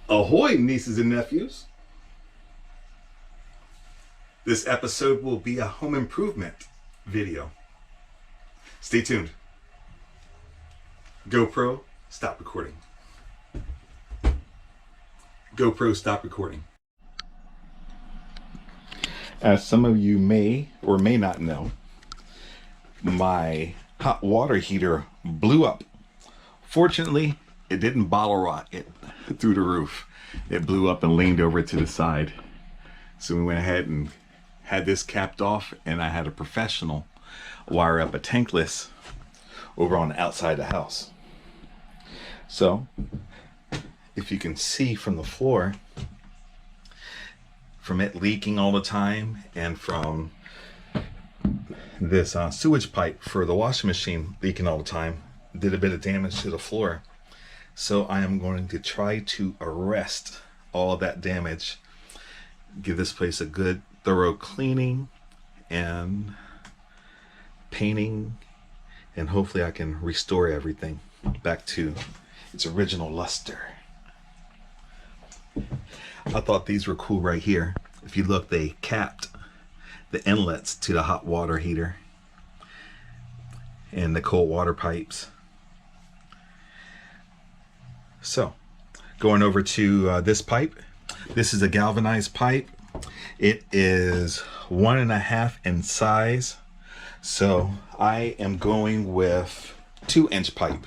Ahoy, nieces and nephews. This episode will be a home improvement video. Stay tuned. GoPro, stop recording. GoPro, stop recording. As some of you may or may not know, my hot water heater blew up. Fortunately, it didn't bottle rot it through the roof. It blew up and leaned over to the side. So we went ahead and had this capped off, and I had a professional wire up a tankless over on the outside of the house. So if you can see from the floor, from it leaking all the time and from this sewage pipe for the washing machine leaking all the time, did a bit of damage to the floor. So I am going to try to arrest all of that damage, give this place a good thorough cleaning and painting, and hopefully I can restore everything back to its original luster. I thought these were cool right here. If you look, they capped the inlets to the hot water heater and the cold water pipes. So going over to this pipe, this is a galvanized pipe. It is 1.5 in size. So I am going with 2-inch pipe.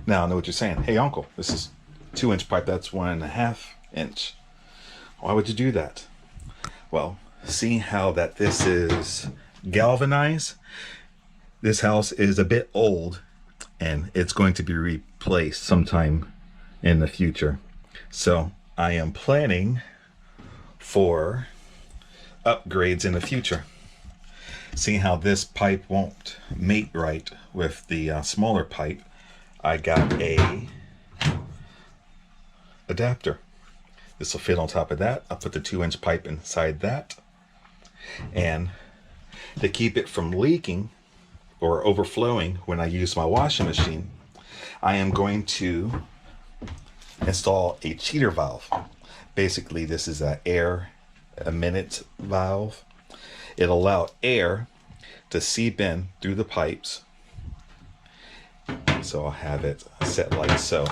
Now I know what you're saying. Hey uncle, this is 2-inch pipe, that's 1.5 inch. Why would you do that? Well, seeing how that this is galvanized, this house is a bit old and it's going to be replaced sometime in the future. So I am planning for upgrades in the future. Seeing how this pipe won't mate right with the smaller pipe, I got a adapter. This will fit on top of that. I'll put the 2-inch pipe inside that, and to keep it from leaking or overflowing when I use my washing machine, I am going to install a cheater valve. Basically, this is an air a minute valve. It'll allow air to seep in through the pipes. So I'll have it set like so.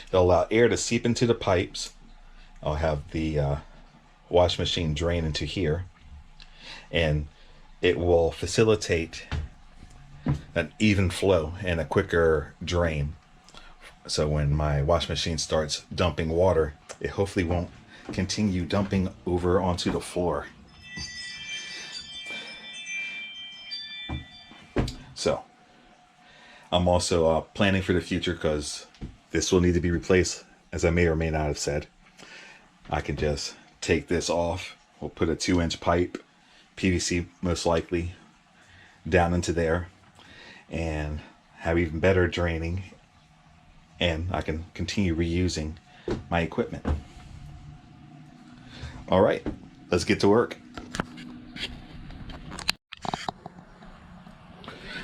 It'll allow air to seep into the pipes. I'll have the wash machine drain into here, and it will facilitate an even flow and a quicker drain. So when my wash machine starts dumping water, it hopefully won't continue dumping over onto the floor. So I'm also planning for the future, because this will need to be replaced, as I may or may not have said. I can just take this off. We'll put a 2-inch pipe, PVC most likely, down into there and have even better draining, and I can continue reusing my equipment. All right, let's get to work.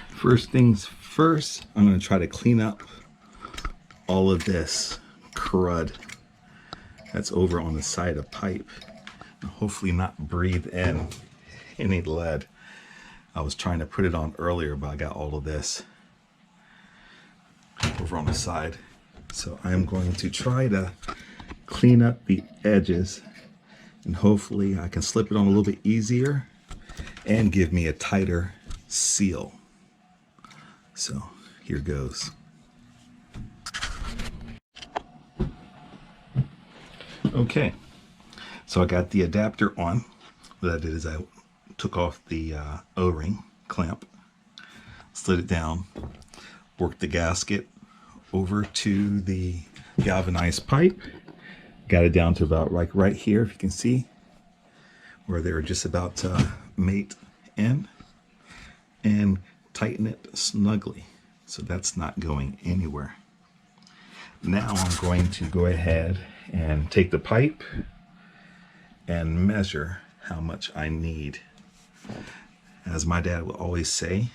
First things first, I'm going to try to clean up all of this crud that's over on the side of pipe, and hopefully not breathe in any lead. I was trying to put it on earlier, but I got all of this over on the side. So I'm going to try to clean up the edges, and hopefully I can slip it on a little bit easier and give me a tighter seal. So here goes. Okay, so I got the adapter on. What I did is I took off the O-ring clamp, slid it down, worked the gasket over to the galvanized pipe, got it down to about like right here, if you can see, where they're just about to mate in, and tighten it snugly so that's not going anywhere. Now I'm going to go ahead and take the pipe and measure how much I need. As my dad would always say,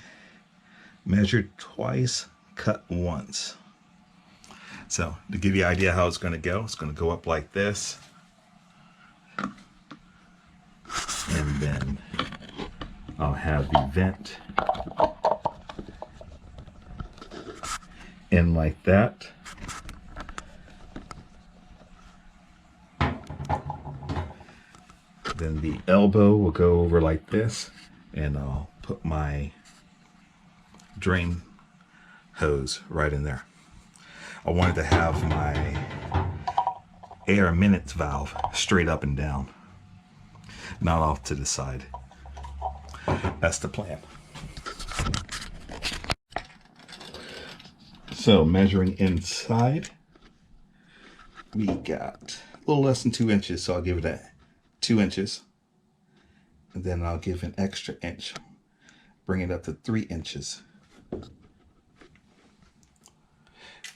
measure twice, cut once. So to give you an idea how it's going to go up like this. And then I'll have the vent in like that. Then the elbow will go over like this, and I'll put my drain hose right in there. I wanted to have my air minutes valve straight up and down, not off to the side. That's the plan. So measuring inside, we got a little less than 2 inches, so I'll give it a 2 inches, and then I'll give an extra inch, bring it up to 3 inches,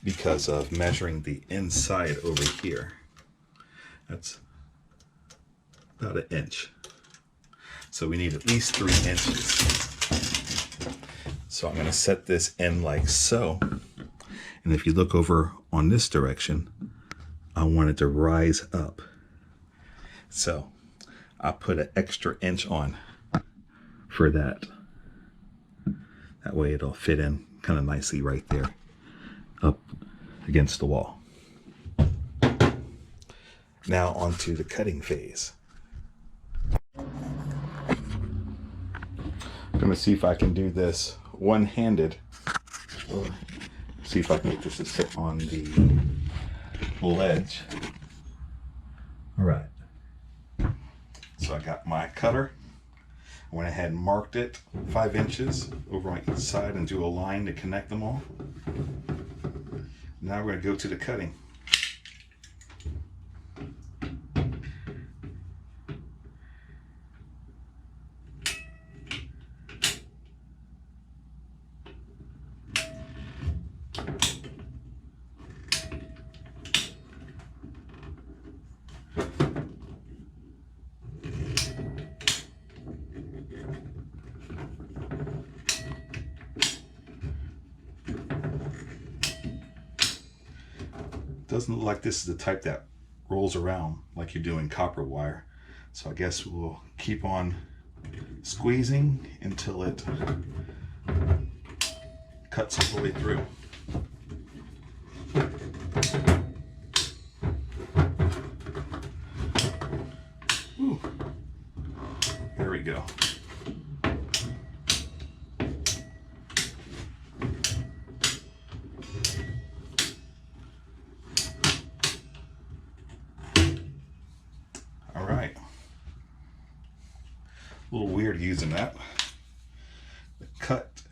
because of measuring the inside over here. That's about 1 inch, so we need at least 3 inches. So I'm going to set this in like so, and if you look over on this direction, I want it to rise up. So I put an extra inch on for that. That way it'll fit in kind of nicely right there up against the wall. Now onto the cutting phase. I'm going to see if I can do this one-handed. See if I can get this to sit on the ledge. All right. So I got my cutter. I went ahead and marked it 5 inches over on each side and do a line to connect them all. Now we're going to go to the cutting. Doesn't look like this is the type that rolls around like you're doing copper wire. So I guess we'll keep on squeezing until it cuts all the way through. Ooh. There we go. A little weird using that. The cut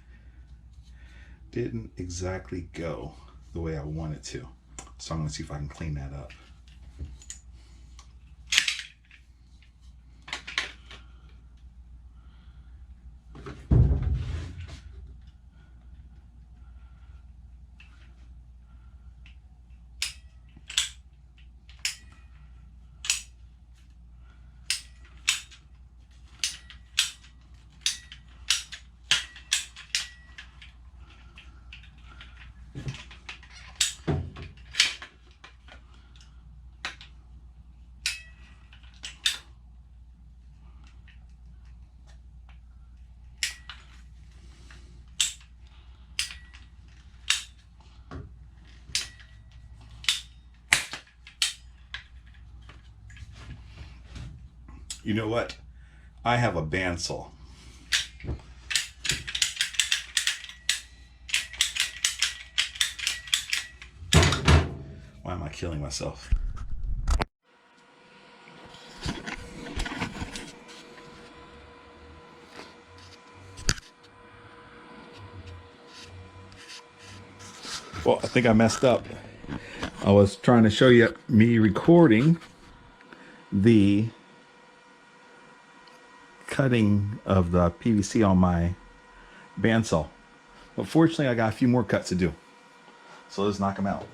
didn't exactly go the way I wanted to. So I'm going to see if I can clean that up. You know what? I have a bandsaw. Why am I killing myself? Well, I think I messed up. I was trying to show you me recording the cutting of the PVC on my bandsaw. But fortunately, I got a few more cuts to do. So let's knock them out.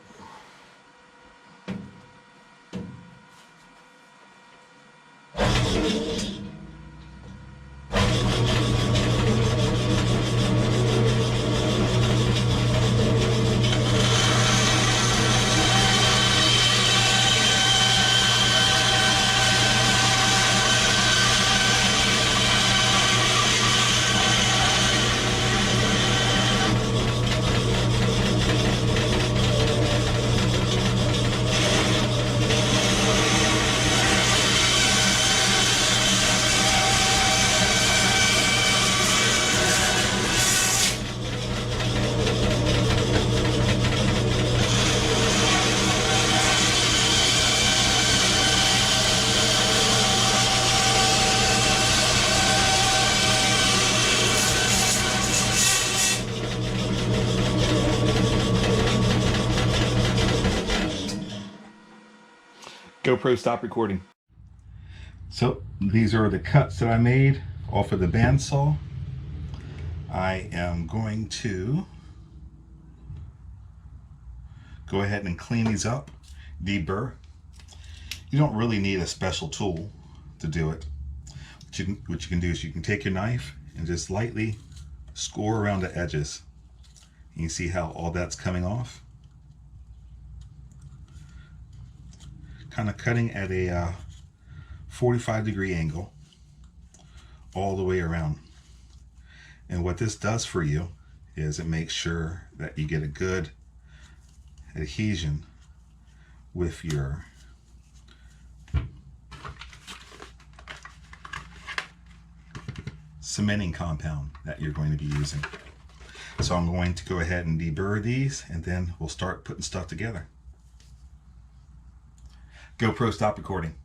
GoPro, stop recording. So these are the cuts that I made off of the bandsaw. I am going to go ahead and clean these up, deburr. You don't really need a special tool to do it. What you can do is you can take your knife and just lightly score around the edges. You see how all that's coming off? Kind of cutting at a 45-degree angle all the way around. And what this does for you is it makes sure that you get a good adhesion with your cementing compound that you're going to be using. So I'm going to go ahead and deburr these, and then we'll start putting stuff together. GoPro, stop recording.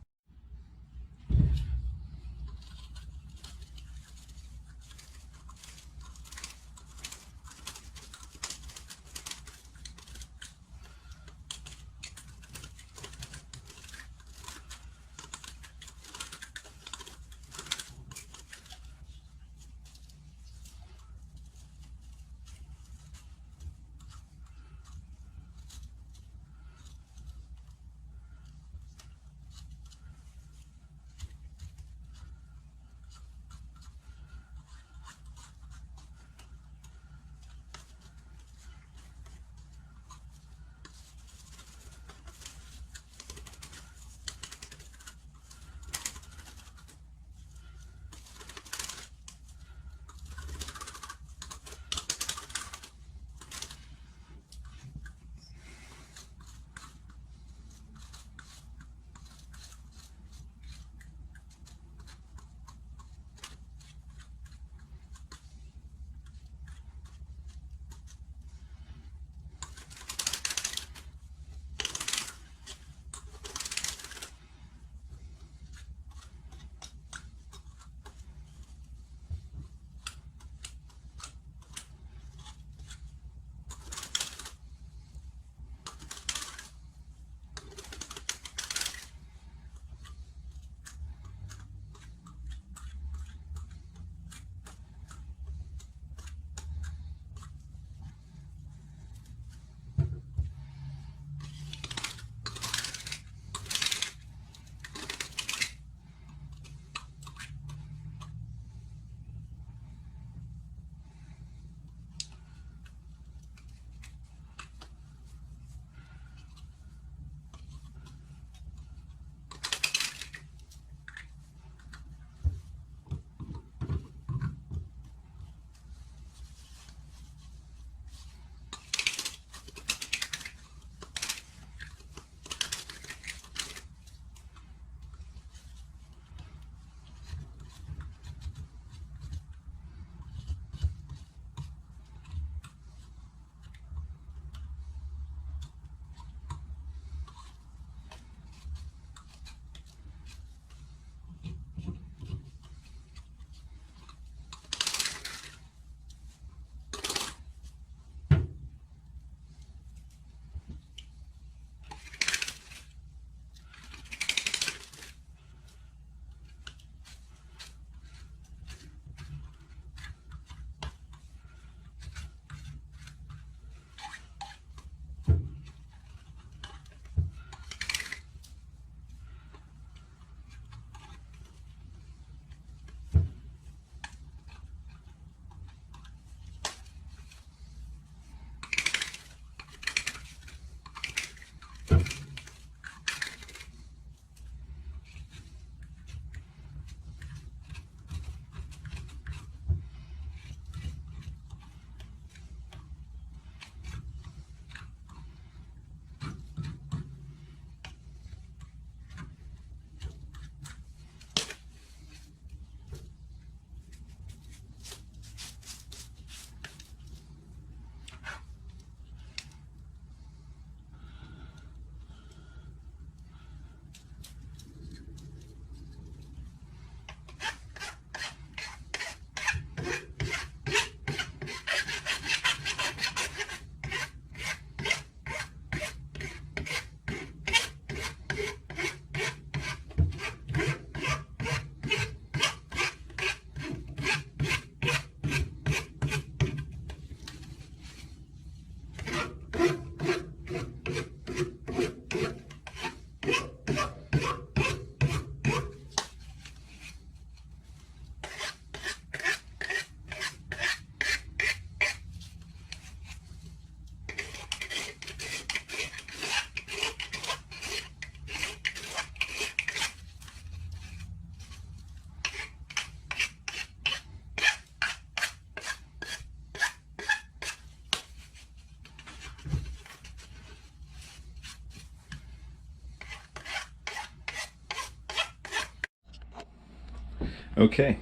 Okay,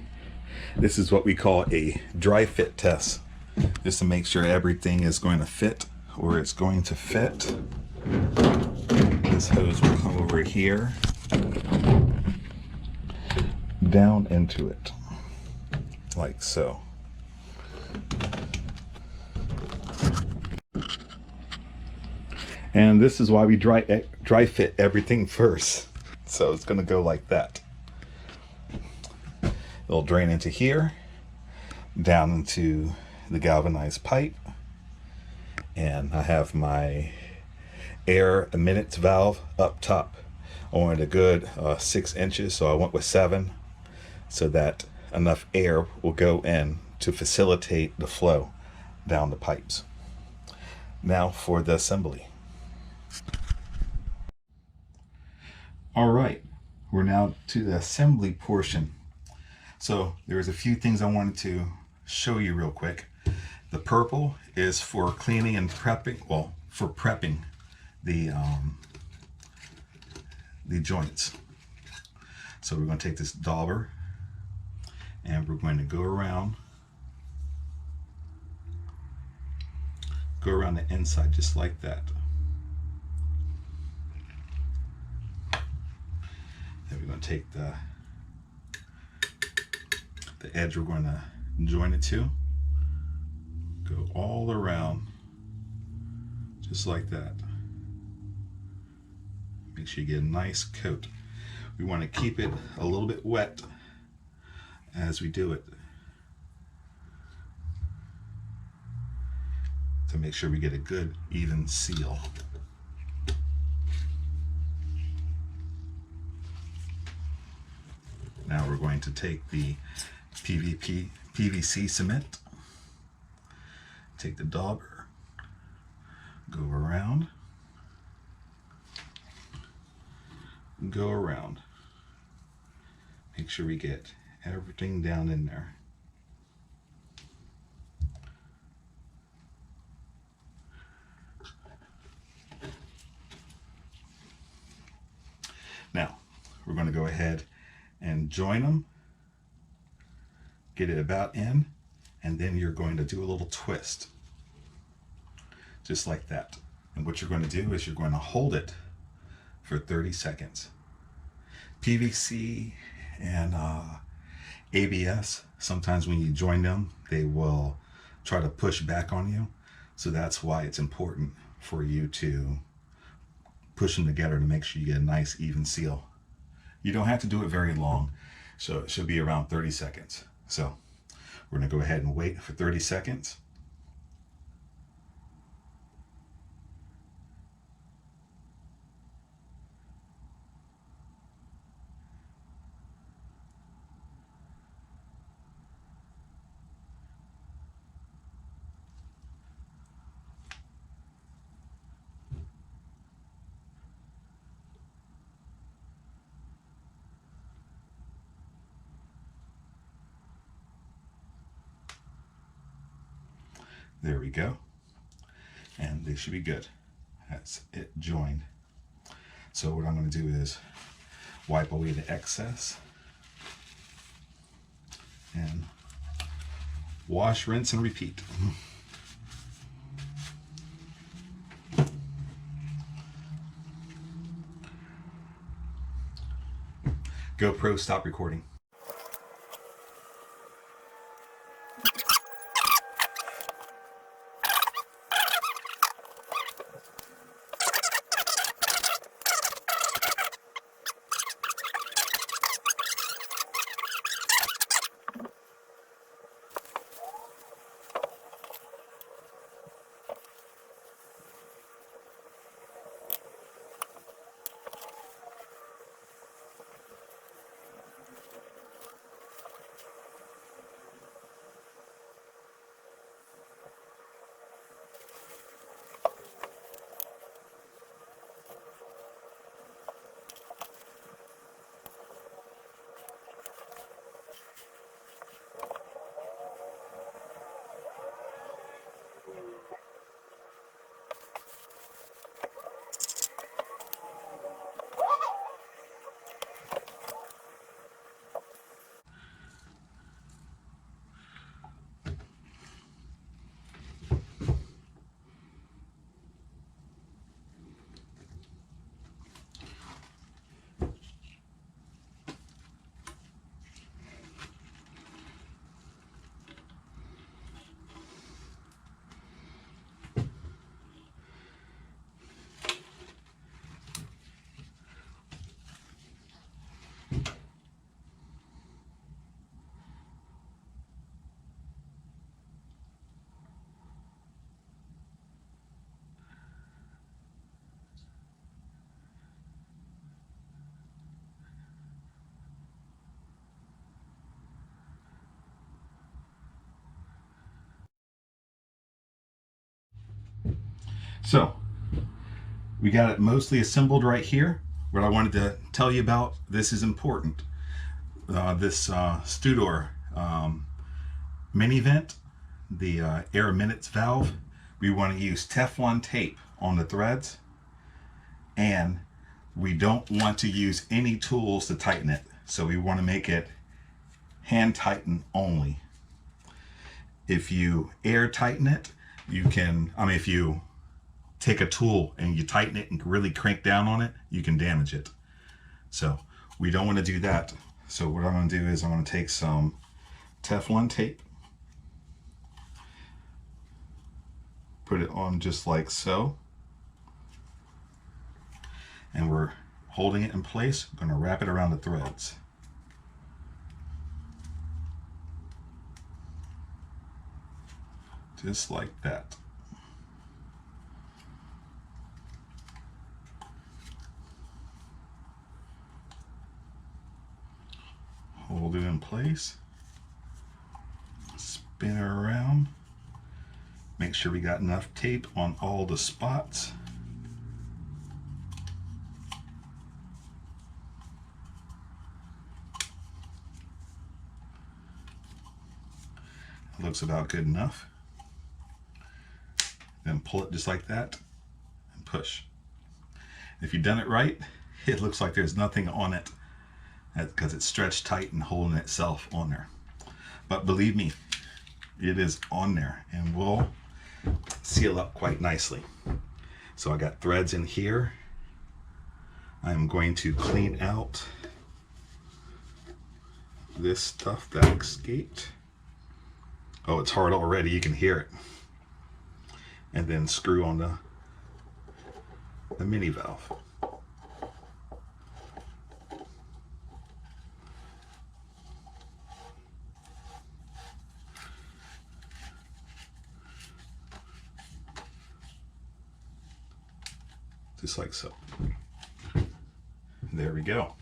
this is what we call a dry fit test, just to make sure everything is going to fit or it's going to fit. This hose will come over here, down into it, like so. And this is why we dry fit everything first. So it's going to go like that. It'll drain into here, down into the galvanized pipe, and I have my air admittance valve up top. I wanted a good 6 inches, so I went with 7, so that enough air will go in to facilitate the flow down the pipes. Now for the assembly. All right, we're now to the assembly portion. So there's a few things I wanted to show you real quick. The purple is for cleaning and prepping, well, for prepping the joints. So we're going to take this dauber and we're going to go around the inside just like that. Then we're going to take the edge we're going to join it to, go all around just like that. Make sure you get a nice coat. We want to keep it a little bit wet as we do it to make sure we get a good even seal. Now we're going to take the PVC cement, take the dauber, go around, go around. Make sure we get everything down in there. Now we're going to go ahead and join them, get it about in, and then you're going to do a little twist just like that. And what you're going to do is you're going to hold it for 30 seconds. PVC and ABS, sometimes when you join them, they will try to push back on you. So that's why it's important for you to push them together to make sure you get a nice even seal. You don't have to do it very long, so it should be around 30 seconds. So we're going to go ahead and wait for 30 seconds. There we go. And they should be good. That's it joined. So what I'm going to do is wipe away the excess and wash, rinse, and repeat. GoPro, stop recording. So we got it mostly assembled right here. What I wanted to tell you about, this is important. This Studor mini vent, the air minutes valve, we want to use Teflon tape on the threads, and we don't want to use any tools to tighten it. So we want to make it hand tighten only. If you air tighten it, you can, if you take a tool and you tighten it and really crank down on it, you can damage it. So we don't want to do that. So what I'm going to do is I'm going to take some Teflon tape, put it on just like so, and we're holding it in place. I'm going to wrap it around the threads. Just like that. Hold it in place. Spin it around. Make sure we got enough tape on all the spots. It looks about good enough. Then pull it just like that and push. If you've done it right, it looks like there's nothing on it because it's stretched tight and holding itself on there. But believe me, it is on there and will seal up quite nicely. So I got threads in here. I'm going to clean out this stuff that escaped. Oh, it's hard already, you can hear it. And then screw on the mini valve. Just like so. There we go.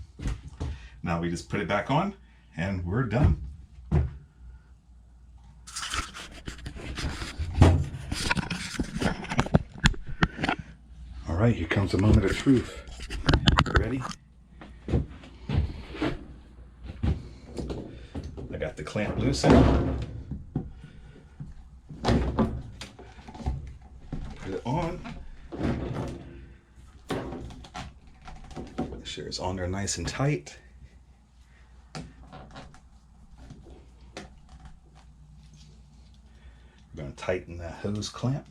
Now we just put it back on and we're done. All right, here comes the moment of truth. Ready? I got the clamp loosened. Put it on. Make sure it's on there nice and tight. We're going to tighten the hose clamp.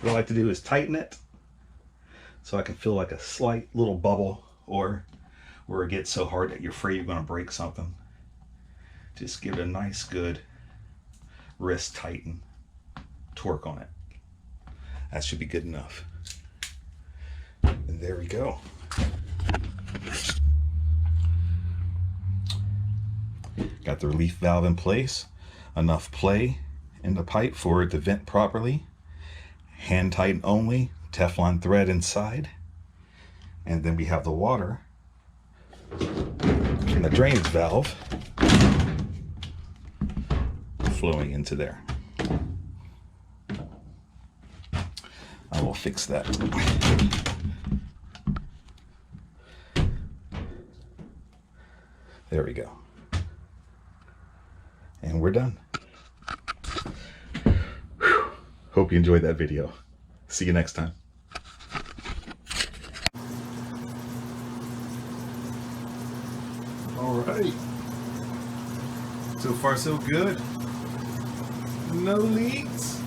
What I like to do is tighten it so I can feel like a slight little bubble, or where it gets so hard that you're afraid you're going to break something. Just give it a nice good wrist tighten torque on it. That should be good enough. And there we go. Got the relief valve in place, enough play in the pipe for it to vent properly. Hand tighten only, Teflon thread inside, and then we have the water from the drainage valve flowing into there. I will fix that. There we go. And we're done. Hope you enjoyed that video. See you next time. All right. So far, so good. No leaks.